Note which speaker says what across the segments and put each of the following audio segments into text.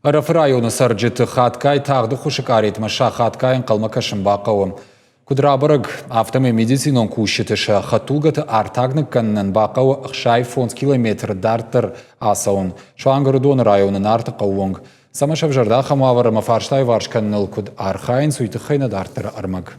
Speaker 1: Ærəfı rayonu цæрджыты хатгай тағды құшы къаретмæ хатгай æнхъæлмæ бахъæуы. Куыд рабæрæг афтæмæй медицинон кусджыты хæдтулгæты артаг ныккәнынән бахъæуы 5 километр дарддәр ацәуын. Суанг Æрыдоны районы нартыхъæуы. Сәвзәрд хамавары мафарштай варшкәннел куыд архайын суйтыхъæйнă дарддәр армаг.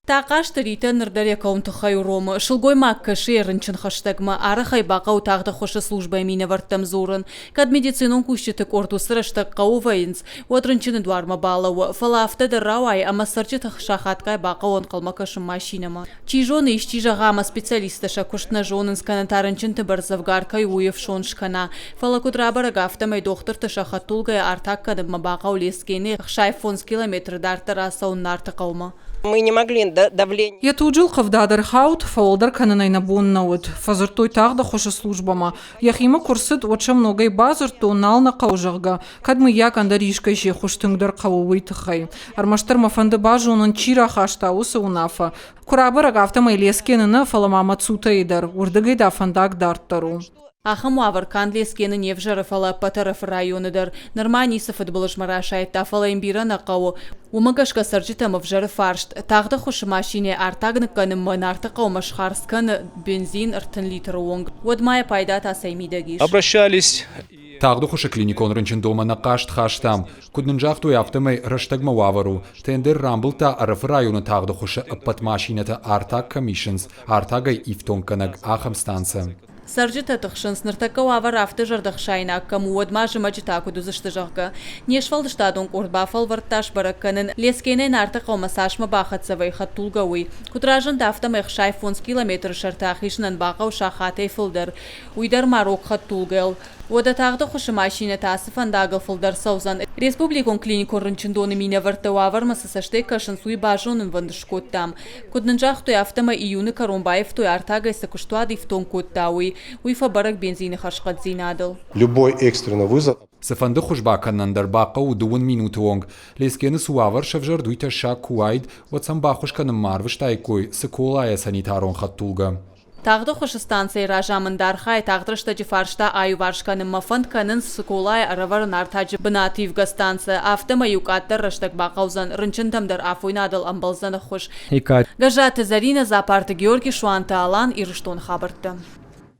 Speaker 2: Тахъазты Ритæ нырдăр Нартыхъæуы шылгой маккăши рынчын хăштăгмă арăхăй бахъăу тағды хăшы служба эмине варттăм зурын. Кад медицинон кусджыты кортусыр штăккăу вăйынц. Вот рынчыны дуармă балăуы. Фăла афтăдăр рауай ама цæрджыты хатгай бахъăу æнхъæлмæ кăшым машинăмă. Чижоны ищижагама специалистăша куштнă жонын скăны тарынчын тыбăрзăвгар къариуев шон шкана. Фăла куыд рабæрăг афтæмæй дохтыртăша хатгай артаг кăныммă бахъăу Лескены 5 километр дарддәр ацәуын Нартыхъæумæ.
Speaker 3: Мы не могли давление.
Speaker 4: Я туджил хавдадер хаут фолдер къанынæн буннаут. Фазыртой тағды хошы службама. Яхима курсыт отша многай базырту нална қаужағга. Кадмы яканда ришкайше хуштыңдыр қауыйтықай. Армаштыр мафанды бажуның чира хаштауысы унафа. Курабыраг афтәмәй Лескены фаламама цутайдар. Урдыгай дафандак дарддәру.
Speaker 2: Ахам аваркан Лескены невжары фала патарыфы районыдыр. Норманисі футболышмара шайтта фала имбира нақауы. Умагашка цæрджыты мывжары фаршт. Тағды хушы машине артаг ныккәнынмă Нартыхъæумæ шхарсканы бензин ыртын литр оңг. Одмая пайда тасаймидагиш.
Speaker 5: Обращались.
Speaker 1: Тағды құшы клиникон рынчын домана қашт хаштам. Куднынжақ той афтәмәй рыштагма вавару. Тендер рамбылта Æрәфы районы тағды құшы ыппат машинаты артаг комиссионс. Артагай ифтонканаг ахам станция.
Speaker 2: Цæрджыты тăхшынс ныртăккăу авар афтăжăрдăх шайнаккăм уăдмажы мăчытаку дузыштыжăхкă. Нешвалдыштадон куртбафал выртташ барăккăнын Лескены Нартыхъæумæ сашмă бахăцăвăй хатгулгăуый. Кутражын тафтăмăй 5 километр шартах ишнăн бахăу шахатăй фылдăр. Уйдăр марок хатгулгăл. Ода тағды хушы машина тасы фандагыл фылдар саузан. Республикон клиникон рынчындоны мине варттăу авармăсы сăштэй кăшын суй бажонын вăндыш коттам. Куднынжақ той афтәмәй июны Карумбаев той артагай сăкуштуад ифтон коттауый. Уйфа барак бензины хашқат зинадыл.
Speaker 6: Любой экстренный вызов.
Speaker 1: Сăфанды хушбаккăннăн дăр бахъăу 2 минуты онг. Лескены суавăр сәвзәрд уйта ша Куыд вăтсам бахушкăнын марвыш тайкой сăколая санитарон хаттулга.
Speaker 2: Тағды хушы станция ражамын дархай тағдырышта жифаршта аю варшканын мафанд канын сыколай аравар нартаджы бынативга станция. Афтәмәй юкаттар раштак бақаузан рынчынтамдар афойнадыл амбалзаны хуш. Гажаты Зарина Запарты Георгий Шуанта Алан ирыштон хабыртты.